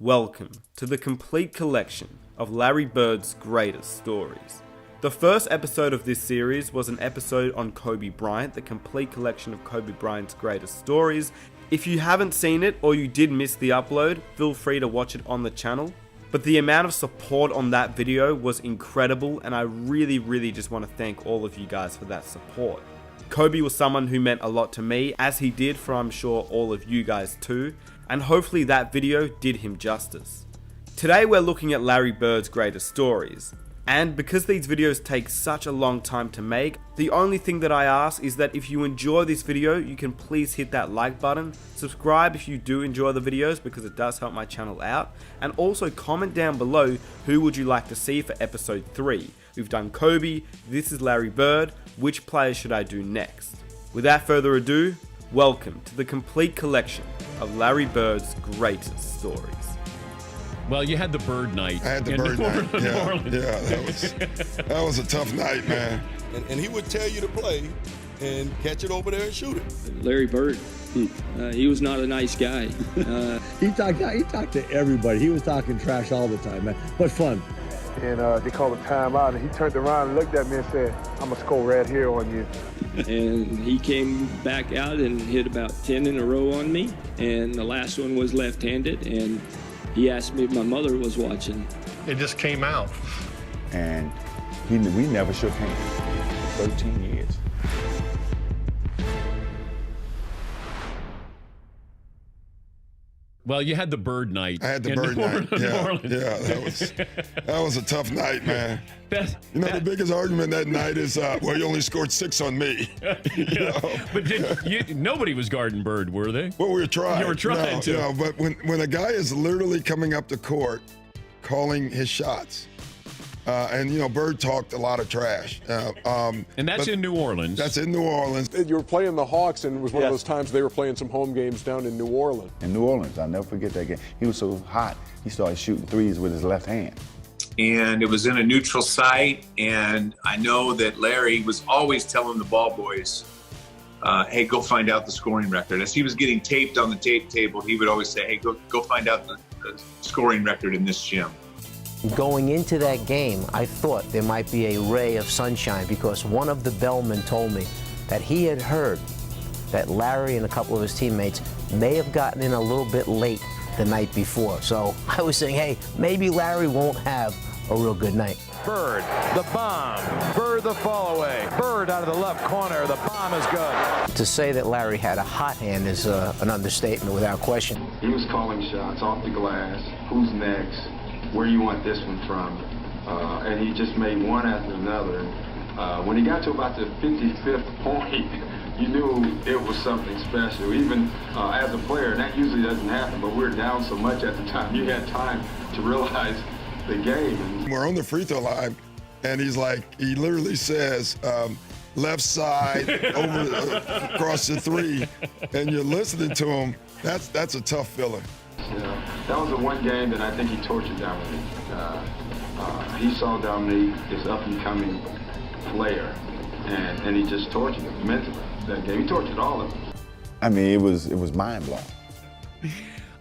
Welcome to the complete collection of Larry Bird's greatest stories. The first episode of this series was an episode on Kobe Bryant, the complete collection of Kobe Bryant's greatest stories. If you haven't seen it or you did miss the upload, feel free to watch it on the channel. But the amount of support on that video was incredible, and I really just want to thank all of you guys for that support. Kobe was someone who meant a lot to me, as he did for I'm sure all of you guys too, and hopefully that video did him justice. Today we're looking at Larry Bird's greatest stories, and because these videos take such a long time to make, the only thing that I ask is that if you enjoy this video, you can please hit that like button, subscribe if you do enjoy the videos because it does help my channel out, and also comment down below who would you like to see for episode 3. We've done Kobe, this is Larry Bird, which player should I do next? Without further ado, welcome to the complete collection of Larry Bird's greatest stories. Well, you had the Bird night. I had the Bird night. That was a tough night, man. And he would tell you to play and catch it over there and shoot it. Larry Bird, he was not a nice guy. He talked to everybody. He was talking trash all the time, man, but fun. And they called a timeout, and he turned around and looked at me and said, I'm going to score right here on you. And he came back out and hit about 10 in a row on me, and the last one was left-handed, and he asked me if my mother was watching. It just came out. And we never shook hands for 13 years. Well, you had the Bird night. I had the Bird night. That was a tough night, man. The biggest argument that night is, well, you only scored 6 on me. But nobody was guarding Bird, were they? Well, we were trying. You were trying to. No, but when a guy is literally coming up the court, calling his shots, and Bird talked a lot of trash. And that's in New Orleans. That's in New Orleans. You were playing the Hawks, and it was one of those times they were playing some home games down in New Orleans. In New Orleans, I'll never forget that game. He was so hot, he started shooting threes with his left hand. And it was in a neutral site, and I know that Larry was always telling the ball boys, hey, go find out the scoring record. As he was getting taped on the tape table, he would always say, hey, go find out the scoring record in this gym. Going into that game, I thought there might be a ray of sunshine because one of the bellmen told me that he had heard that Larry and a couple of his teammates may have gotten in a little bit late the night before. So I was saying, hey, maybe Larry won't have a real good night. Bird, the bomb. Bird, the fall away. Bird out of the left corner. The bomb is good. To say that Larry had a hot hand is an understatement without question. He was calling shots off the glass. Who's next? Where you want this one from? And he just made one after another. When he got to about the 55th point, you knew it was something special. Even as a player, and that usually doesn't happen, but we were down so much at the time, you had time to realize the game. And we're on the free throw line, and he literally says, left side, across the 3, and you're listening to him. That's a tough feeling. That was the one game that I think he tortured Dominique. He saw Dominique, this up-and-coming player, and he just tortured him mentally that game. He tortured all of them. I mean, it was mind-blowing.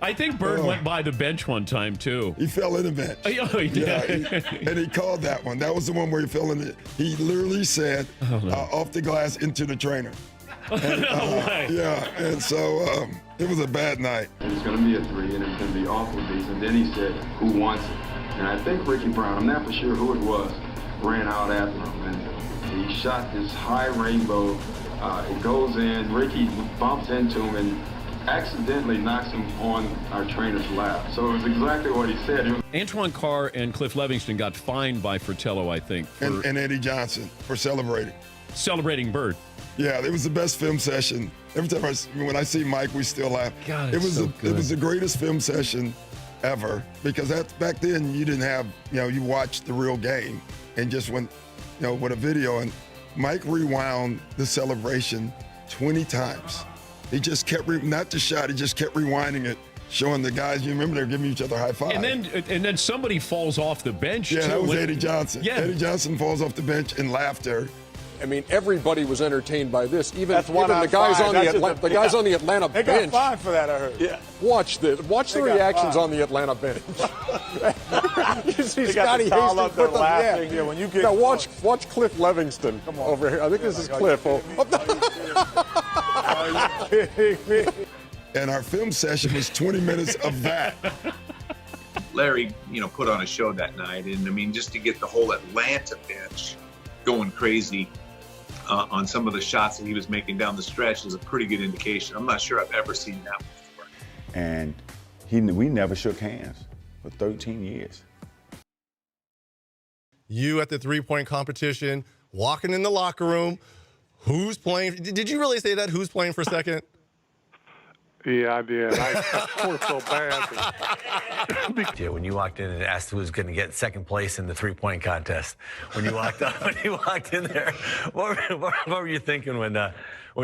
I think Bird went by the bench one time, too. He fell in the bench. Oh, he did. Yeah, and he called that one. That was the one where he fell in it. He literally said, off the glass into the trainer. And, and so it was a bad night. It's going to be a 3, and it's going to be awful beats. And then he said, who wants it? And I think Ricky Brown, I'm not for sure who it was, ran out after him. And he shot this high rainbow. It goes in. Ricky bumps into him and accidentally knocks him on our trainer's lap. So it was exactly what he said. Antoine Carr and Cliff Levingston got fined by Fratello, I think. And Eddie Johnson for celebrating. Celebrating Bird. Yeah, it was the best film session. Every time when I see Mike, we still laugh. God, it was so it was the greatest film session ever because back then you didn't have you watched the real game and just went with a video, and Mike rewound the celebration 20 times. He just kept not the shot, he just kept rewinding it, showing the guys. You remember they're giving each other high five. And then somebody falls off the bench. Yeah, too. that was Eddie Johnson. Yeah. Eddie Johnson falls off the bench in laughter. I mean, everybody was entertained by this. Even That's one the guys on on five. the guys on the Atlanta They bench. got fined for that, I heard. Yeah, watch the reactions on the Atlanta bench. You see Scotty Hastings up there laughing. Yeah, when you get now watch Cliff Livingston over here. I think this is Cliff. And our film session was 20 minutes of that. Larry, put on a show that night, and I mean, just to get the whole Atlanta bench going crazy on some of the shots that he was making down the stretch is a pretty good indication. I'm not sure I've ever seen that before. And we never shook hands for 13 years. You at the three-point competition, walking in the locker room, who's playing? Did you really say that? Who's playing for second? Yeah, I did. I sort of felt bad. Yeah, when you walked in and asked who was going to get second place in the three-point contest, when you walked in there, what were you thinking when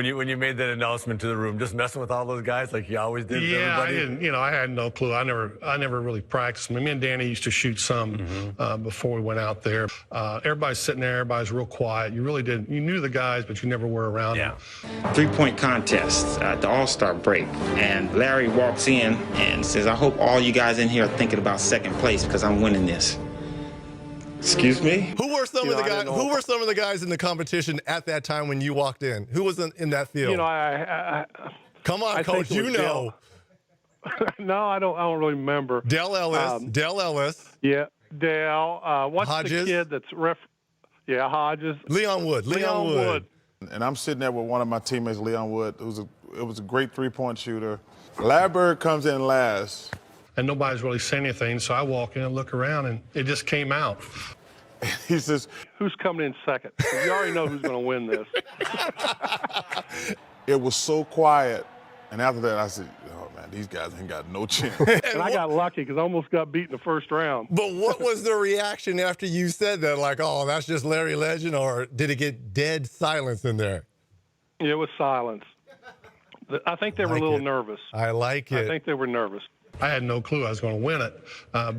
you made that announcement to the room? Just messing with all those guys like you always did. Yeah, with everybody? I didn't. I had no clue. I never really practiced. Me and Danny used to shoot some before we went out there. Everybody's sitting there. Everybody's real quiet. You really didn't. You knew the guys, but you never were around them. Three-point contest at the All-Star break, and Larry walks in and says, "I hope all you guys in here are thinking about second place because I'm winning this." Excuse me? Who were some of the guys? Who were some of the guys in the competition at that time when you walked in? Who was in that field? Come on, Coach. No, I don't really remember. Dell Ellis. Yeah, Dell. What's Hodges? the kid that's Hodges. Leon Wood. And I'm sitting there with one of my teammates, Leon Wood. It was a great three-point shooter. Larry Bird comes in last. And nobody's really saying anything, so I walk in and look around, and it just came out. He says, "Who's coming in second?" You already know who's going to win this. It was so quiet. And after that, I said, oh, man, these guys ain't got no chance. And I got lucky because I almost got beat in the first round. But what was the reaction after you said that? Like, oh, that's just Larry Legend, or did it get dead silence in there? It was silence. I think they were a little nervous. I like it. I think they were nervous. I had no clue I was going to win it.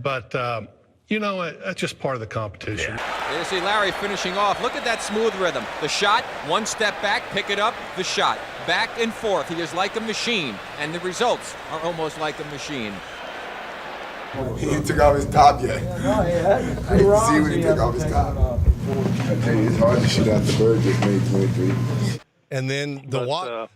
But that's just part of the competition. There you see Larry finishing off. Look at that smooth rhythm. The shot, one step back, pick it up, the shot. Back and forth. He is like a machine, and the results are almost like a machine. He ain't took off his top yet. I didn't see when he took off his top. It's hard to shoot out the Bird just made 23. And then the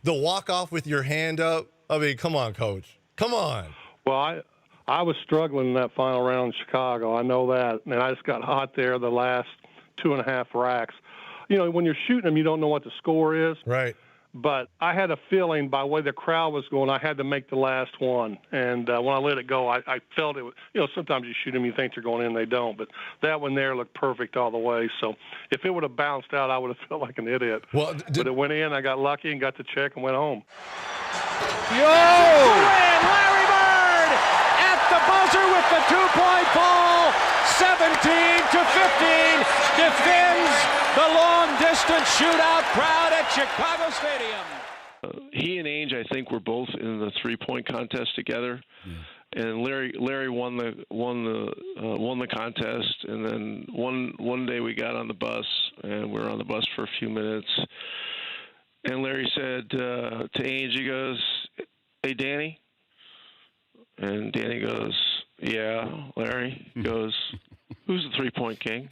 walk off with your hand up. I mean, come on, Coach. Come on. Well, I was struggling in that final round in Chicago. I know that. And I just got hot there the last 2.5 racks. When you're shooting them, you don't know what the score is. Right. But I had a feeling by the way the crowd was going, I had to make the last one. And when I let it go, I felt it. Sometimes you shoot them, you think they're going in, they don't. But that one there looked perfect all the way. So if it would have bounced out, I would have felt like an idiot. Well, but it went in. I got lucky and got the check and went home. Larry Bird at the buzzer with the two-point ball. 17-15 defends the long-distance shootout crowd at Chicago Stadium. He and Ainge, I think, were both in the three-point contest together, and Larry won the contest. And then one day we got on the bus, and we were on the bus for a few minutes, and Larry said to Ainge, he goes, "Hey, Danny," and Danny goes, "Yeah, Larry." He goes, "Who's the three-point king?"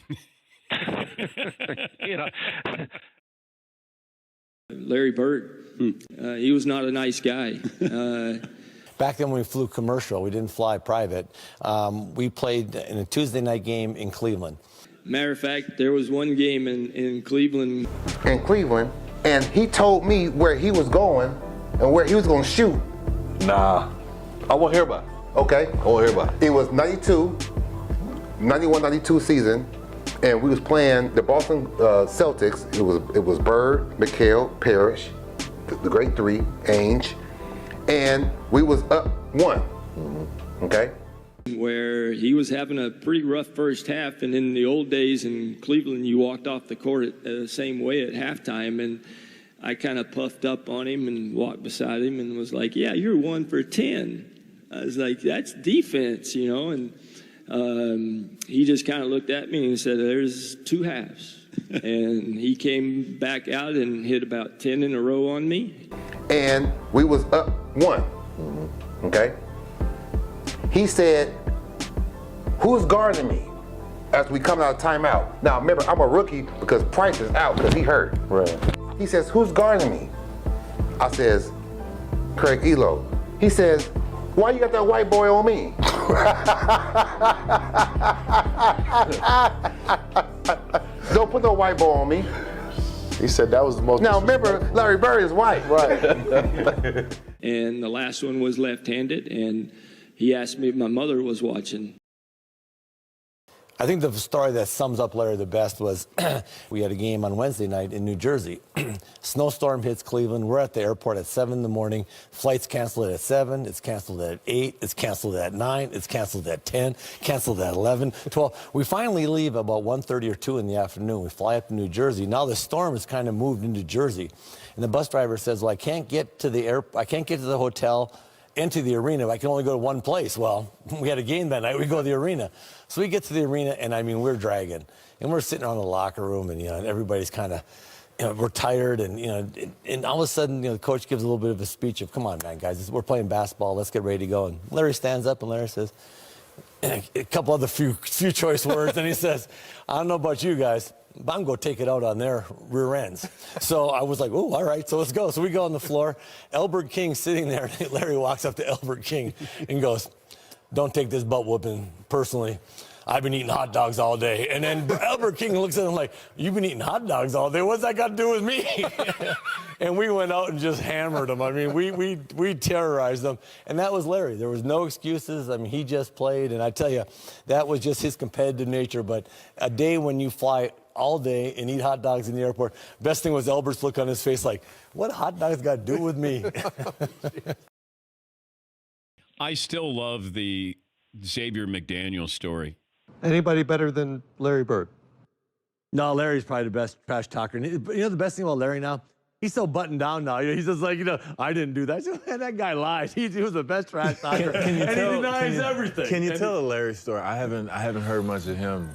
Larry Bird, he was not a nice guy. Back then when we flew commercial, we didn't fly private. We played in a Tuesday night game in Cleveland. Matter of fact, there was one game in Cleveland. In Cleveland, and he told me where he was going and where he was going to shoot. Nah, I won't hear about it. Okay. I won't hear about it. It was 91-92 season, and we was playing the Boston Celtics. It was Bird, McHale, Parrish, the great three, Ainge, and we was up 1. Okay. Where he was having a pretty rough first half, and in the old days in Cleveland, you walked off the court the same way at halftime, and I kind of puffed up on him and walked beside him and was like, "Yeah, you're 1 for 10." I was like, "That's defense, and he just kind of looked at me and said, "There's 2 halves." And he came back out and hit about 10 in a row on me. And we was up 1, okay? He said, who's guarding me as we come out of timeout? Now, remember, I'm a rookie because Price is out because he hurt. Right. He says, who's guarding me? I says, Craig Elo. He says, why you got that white boy on me? Don't put no white boy on me. He said that was the most. Now remember, Larry Bird is white. Right. And the last one was left-handed, and he asked me if my mother was watching. I think the story that sums up Larry the best was we had a game on Wednesday night in New Jersey. Snowstorm hits Cleveland. We're at the airport at 7 in the morning. Flight's canceled at 7. It's canceled at 8. It's canceled at 9. It's canceled at 10. Canceled at 11, 12. We finally leave about 1:30 or 2 in the afternoon. We fly up to New Jersey. Now the storm has kind of moved into Jersey. And the bus driver says, well, I can't get to the hotel into the arena. I can only go to one place. Well, we had a game that night. We go to the arena. So we get to the arena, and I mean, we're dragging. And we're sitting around the locker room, and, and everybody's kind of, we're tired. And, and all of a sudden, the coach gives a little bit of a speech of, come on, man, guys, we're playing basketball. Let's get ready to go. And Larry stands up, and Larry says, a couple other few choice words, and he says, I don't know about you guys, but I'm going to take it out on their rear ends. So I was like, oh, all right, so let's go. So we go on the floor. Elbert King sitting there. Larry walks up to Elbert King and goes, don't take this butt whooping personally. I've been eating hot dogs all day. And then Elbert King looks at him like, you've been eating hot dogs all day? What's that got to do with me? And we went out and just hammered him. I mean, we terrorized them. And that was Larry. There was no excuses. I mean, he just played. And I tell you, that was just his competitive nature. But a day when you fly all day and eat hot dogs in the airport, best thing was Elbert's look on his face like, what hot dogs got to do with me? I still love the Xavier McDaniel story. Anybody better than Larry Bird? No, Larry's probably the best trash talker. And the best thing about Larry now, he's so buttoned down now. He's just like, I didn't do that. Man, that guy lies. He was the best trash talker. And he denies everything. Can you tell a Larry story? I haven't heard much of him,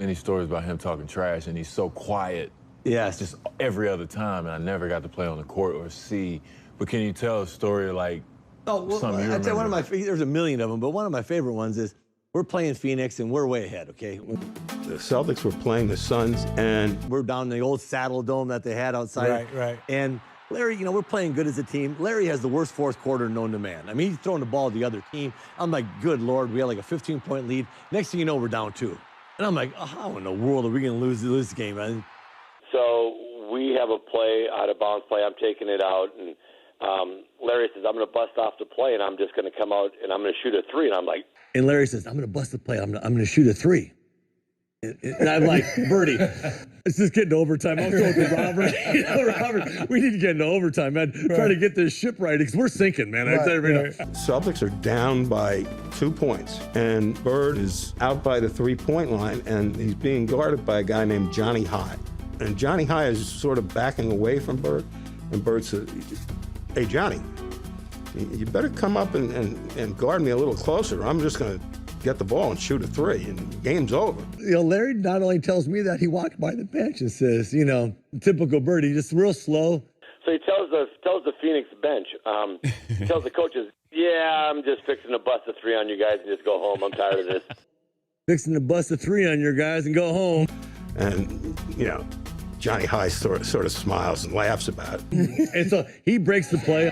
any stories about him talking trash, and he's so quiet. Yes. Just every other time, and I never got to play on the court or see. But can you tell a story like something you remember? One of there's a million of them, but one of my favorite ones is we're playing Phoenix, and we're way ahead, okay? The Celtics were playing the Suns, and we're down in the old Saddle Dome that they had outside. Right. And Larry, we're playing good as a team. Larry has the worst fourth quarter known to man. I mean, he's throwing the ball to the other team. I'm like, good Lord, we had like a 15-point lead. Next thing you know, we're down 2. And I'm like, how in the world are we going to lose this game, man? So we have a play, out of bounds play. I'm taking it out, and Larry says, I'm going to bust off the play, and I'm just going to come out, and I'm going to shoot a 3. And I'm like, and Larry says, I'm going to bust the play. I'm going to shoot a 3. And I'm like, Bertie, let's just get into overtime. I'm throwing to Robert. Robert, we need to get into overtime, man. Try to get this ship right because we're sinking, man. Celtics are down by 2 points, and Bird is out by the 3-point line, and he's being guarded by a guy named Johnny High. And Johnny High is sort of backing away from Bird, and Bird says, hey, Johnny, you better come up and guard me a little closer. I'm just going to get the ball and shoot a 3, and the game's over. Larry not only tells me that, he walks by the bench and says, typical Birdie, just real slow. So he tells the Phoenix bench, he tells the coaches, yeah, I'm just fixing to bust a 3 on you guys and just go home. I'm tired of this. Fixing to bust a 3 on your guys and go home. And, Johnny High sort of smiles and laughs about it. And so he breaks the play.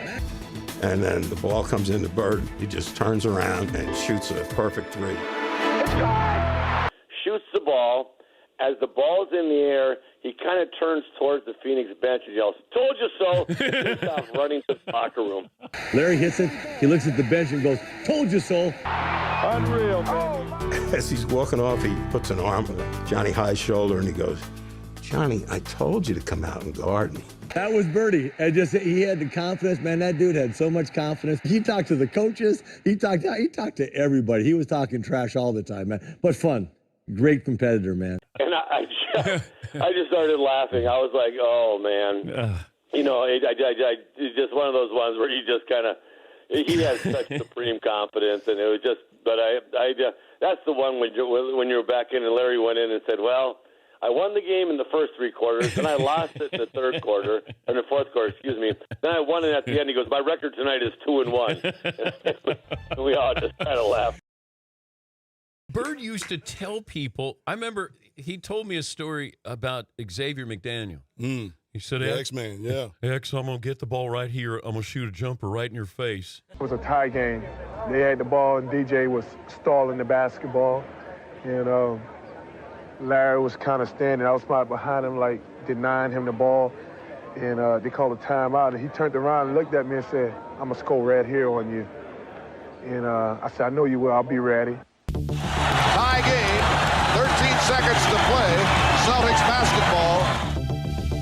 And then the ball comes into Bird. He just turns around and shoots a perfect 3. Shoots the ball. As the ball's in the air, he kind of turns towards the Phoenix bench and yells, told you so. He stops running to the locker room. Larry hits it. He looks at the bench and goes, told you so. Unreal, man. As he's walking off, he puts an arm on Johnny High's shoulder and he goes, Johnny, I told you to come out and guard me. That was Birdie. And he had the confidence, man. That dude had so much confidence. He talked to the coaches. He talked to everybody. He was talking trash all the time, man. But fun. Great competitor, man. And I just started laughing. I was like, oh, man. It's just one of those ones where you just kind of, he has such supreme confidence. And it was just, but that's the one when you were back in and Larry went in and said, well, I won the game in the first 3 quarters, then I lost it in the third quarter, or the fourth quarter, excuse me. Then I won it at the end. He goes, my record tonight is 2-1. We all just kind of laughed. Bird used to tell people, I remember he told me a story about Xavier McDaniel. He said, The X-Man, yeah. X, I'm going to get the ball right here. I'm going to shoot a jumper right in your face. It was a tie game. They had the ball, and DJ was stalling the basketball. And Larry was kind of standing outside behind him, like denying him the ball. And they called a timeout, and he turned around and looked at me and said, I'm going to score right here on you. And I said, I know you will. I'll be ready. Tie game, 13 seconds to play. Celtics basketball.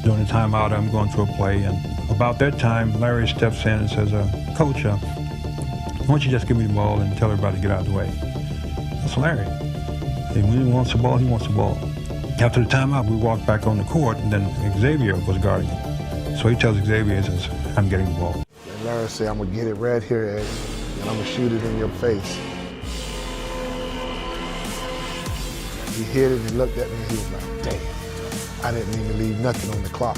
During the timeout, I'm going through a play, and about that time, Larry steps in and says, Coach, why don't you just give me the ball and tell everybody to get out of the way? That's Larry. And when he wants the ball, he wants the ball. After the timeout, we walked back on the court, and then Xavier was guarding him. So he tells Xavier, he says, I'm getting the ball. And Larry said, I'm going to get it right here, Ed, and I'm going to shoot it in your face. He hit it and looked at me, and he was like, damn. I didn't mean to leave nothing on the clock.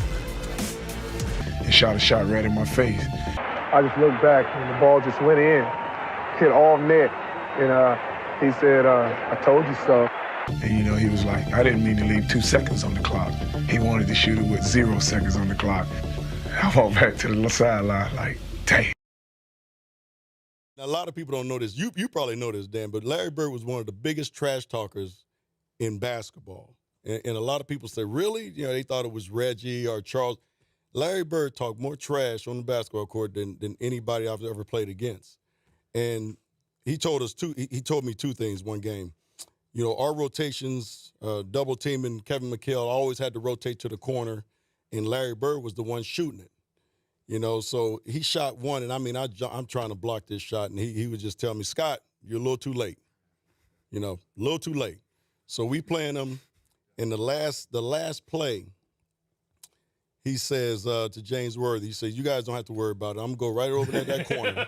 He shot a shot right in my face. I just looked back, and the ball just went in, hit all net. And he said, I told you so. And, he was like, I didn't mean to leave 2 seconds on the clock. He wanted to shoot it with 0 seconds on the clock. I walked back to the sideline like, damn. Now, a lot of people don't know this. You probably know this, Dan, but Larry Bird was one of the biggest trash talkers in basketball. And a lot of people say, really? They thought it was Reggie or Charles. Larry Bird talked more trash on the basketball court than anybody I've ever played against. And he told me 2 things one game. Our rotations, double teaming Kevin McHale, always had to rotate to the corner, and Larry Bird was the one shooting it. So he shot one, and I'm trying to block this shot, and he would just tell me, Scott, you're a little too late. A little too late. So we playing him. In the last play, he says to James Worthy, he says, you guys don't have to worry about it. I'm going to go right over there that corner.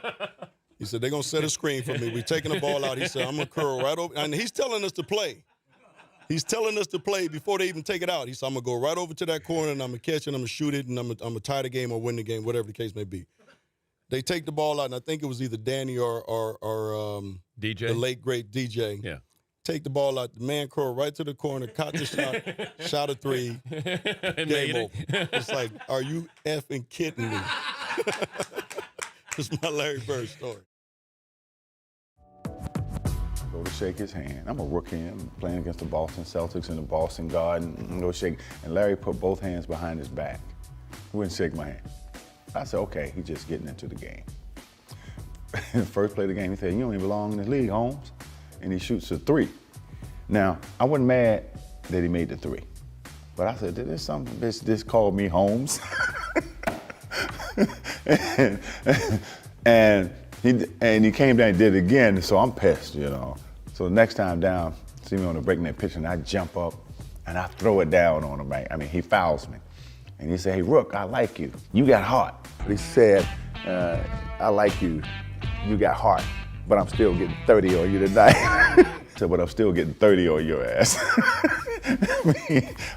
He said, they're going to set a screen for me. We're taking the ball out. He said, I'm going to curl right over. And he's telling us to play. He's telling us to play before they even take it out. He said, I'm going to go right over to that corner, and I'm going to catch it, and I'm going to shoot it, and I'm going to tie the game or win the game, whatever the case may be. They take the ball out, and I think it was either Danny or DJ? The late, great DJ. Yeah. Take the ball out, the man curl right to the corner, caught the shot, shot a 3, game over. It's like, are you effing kidding me? It's my Larry Bird story. Go to shake his hand. I'm a rookie. I'm playing against the Boston Celtics in the Boston Garden. I go shake, and Larry put both hands behind his back. He wouldn't shake my hand. I said, okay, he's just getting into the game. In the first play of the game, he said, you don't even belong in the league, Holmes. And he shoots a 3. Now, I wasn't mad that he made the 3. But I said, there's some bitch just called me Holmes. and he came down and did it again, so I'm pissed, So the next time down, see me on the breakneck pitch, and I jump up and I throw it down on him, right? He fouls me. And he said, hey, Rook, I like you. You got heart. He said, I like you. You got heart. But I'm still getting 30 on you tonight. But I'm still getting 30 on your ass.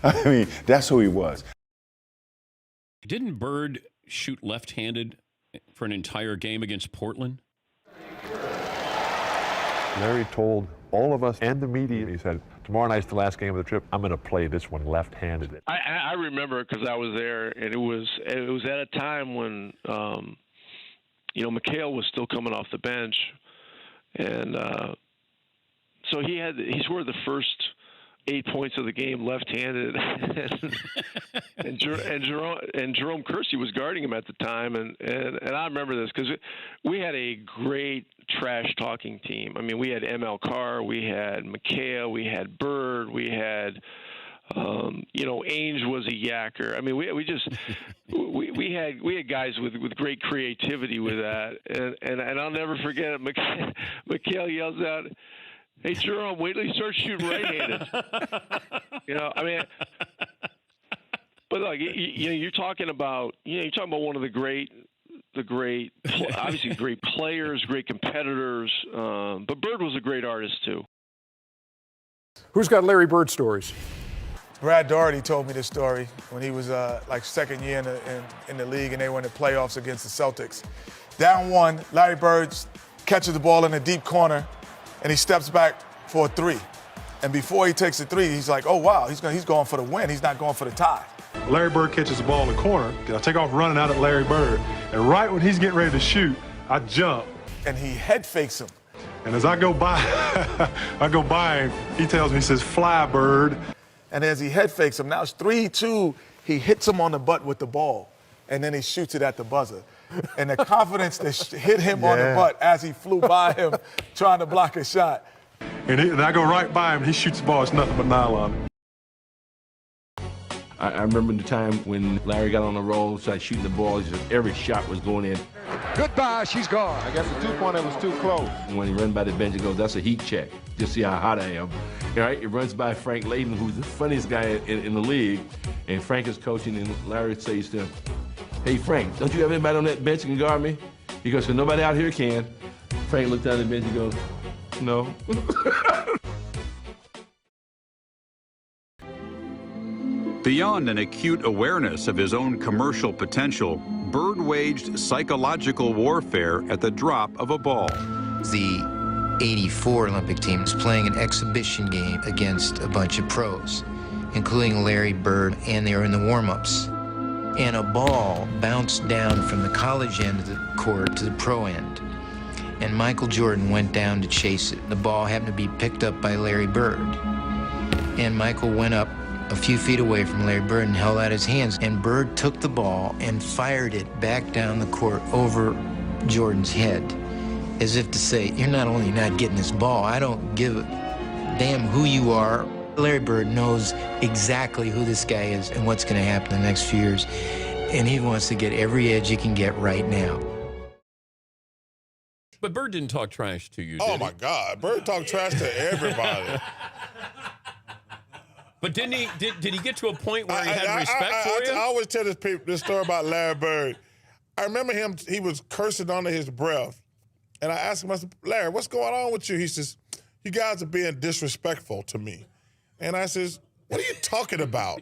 I mean, that's who he was. Didn't Bird shoot left-handed for an entire game against Portland? Larry told all of us and the media, he said, tomorrow night's the last game of the trip. I'm going to play this one left-handed. I remember because I was there, and it was at a time when, McHale was still coming off the bench. And so he scored the first 8 points of the game left-handed, and Jerome Kersey was guarding him at the time, and I remember this because we had a great trash-talking team. We had ML Carr, we had McHale, we had Bird, we had Ainge was a yacker. We had guys with great creativity with that, and I'll never forget it. McHale yells out, "Hey Jerome, wait till you start shooting right-handed." But look, you're talking about one of the great, obviously great players, great competitors, but Bird was a great artist too. Who's got Larry Bird stories? Brad Daugherty told me this story when he was like second year in the league and they were in the playoffs against the Celtics. Down 1, Larry Bird catches the ball in the deep corner and he steps back for a 3. And before he takes the 3, he's like, oh wow, he's going for the win. He's not going for the tie. Larry Bird catches the ball in the corner. I take off running out at Larry Bird. And right when he's getting ready to shoot, I jump. And he head fakes him. And as I go by, him, he tells me, he says, fly, Bird. And as he head fakes him, now it's 3-2, he hits him on the butt with the ball. And then he shoots it at the buzzer. And the confidence that hit him on the butt as he flew by him trying to block a shot. And I go right by him, he shoots the ball, it's nothing but nylon. I remember the time when Larry got on the roll, started shooting the ball, every shot was going in. Goodbye, she's gone. I guess the 2-pointer was too close. And when he runs by the bench, he goes, that's a heat check. Just see how hot I am. All right, he runs by Frank Layden, who's the funniest guy in the league. And Frank is coaching, and Larry says to him, hey, Frank, don't you have anybody on that bench that can guard me? He goes, so nobody out here can. Frank looked down at the bench and goes, no. Beyond an acute awareness of his own commercial potential, Bird waged psychological warfare at the drop of a ball. The '84 Olympic team was playing an exhibition game against a bunch of pros, including Larry Bird, and they were in the warm-ups. And a ball bounced down from the college end of the court to the pro end. And Michael Jordan went down to chase it. The ball happened to be picked up by Larry Bird. And Michael went up a few feet away from Larry Bird and held out his hands. And Bird took the ball and fired it back down the court over Jordan's head, as if to say, you're not only not getting this ball, I don't give a damn who you are. Larry Bird knows exactly who this guy is and what's going to happen in the next few years. And he wants to get every edge he can get right now. But Bird didn't talk trash to you, Oh, did my God. Bird talked trash to everybody. But didn't he? Did he get to a point where he had respect for you? I always tell this story about Larry Bird. I remember him, he was cursing under his breath. And I asked him, I said, Larry, what's going on with you? He says, you guys are being disrespectful to me. And I says, what are you talking about?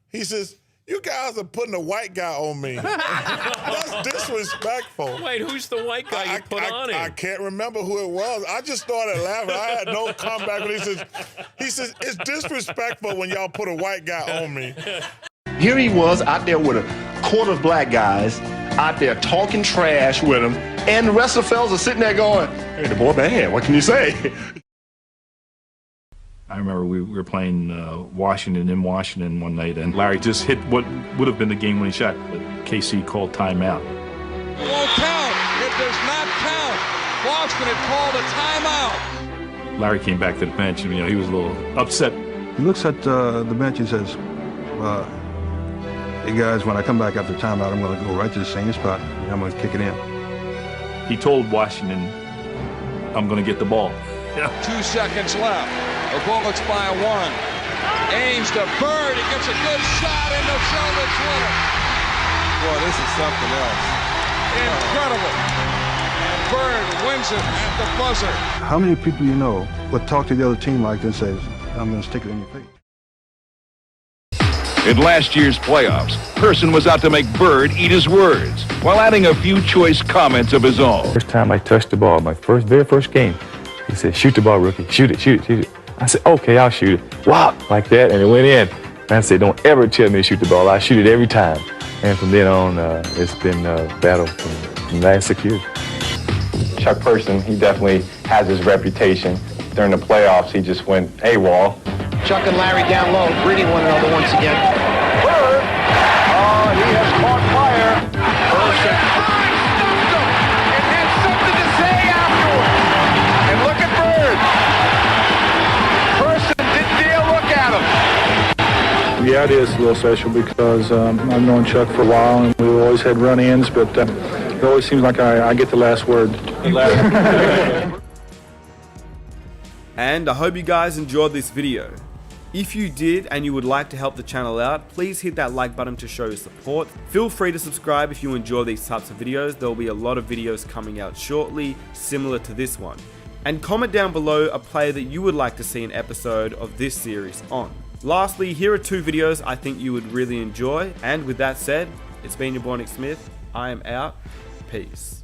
He says, you guys are putting a white guy on me. That's disrespectful. Wait, who's the white guy you put on him? I can't remember who it was. I just started laughing. I had no comeback when he says, it's disrespectful when y'all put a white guy on me. Here he was out there with a quarter of black guys out there talking trash with him, and the rest of the fellas are sitting there going, hey, the boy bad, what can you say? I remember we were playing Washington in Washington one night, and Larry just hit what would have been the game-winning shot, but KC called timeout. It won't count. It does not count. Boston had called a timeout. Larry came back to the bench, and he was a little upset. He looks at the bench and says, hey guys, when I come back after timeout, I'm going to go right to the same spot, and I'm going to kick it in. He told Washington, I'm going to get the ball. 2 seconds left. The Bullets by 1. Aims to Bird. He gets a good shot in the Celtics winner. Boy, this is something else. Incredible. And Bird wins it at the buzzer. How many people you know would talk to the other team like this and say, I'm going to stick it in your face? In last year's playoffs, Person was out to make Bird eat his words while adding a few choice comments of his own. First time I touched the ball, my very first game, he said, shoot the ball, rookie. Shoot it, shoot it, shoot it. I said, okay, I'll shoot it. Wow, like that, and it went in. And I said, don't ever tell me to shoot the ball. I shoot it every time. And from then on, it's been a battle from the last 6 years. Chuck Person, he definitely has his reputation. During the playoffs, he just went AWOL. Chuck and Larry down low, greeting one another once again. Bird, he has caught fire. Person stopped him and had something to say afterwards. And look at Bird. Person didn't dare look at him. Yeah, it is a little special because I've known Chuck for a while, and we've always had run-ins, but it always seems like I get the last word. And I hope you guys enjoyed this video. If you did and you would like to help the channel out, please hit that like button to show your support. Feel free to subscribe if you enjoy these types of videos. There will be a lot of videos coming out shortly, similar to this one. And comment down below a player that you would like to see an episode of this series on. Lastly, here are 2 videos I think you would really enjoy. And with that said, it's been your boy Nick Smith. I am out. Peace.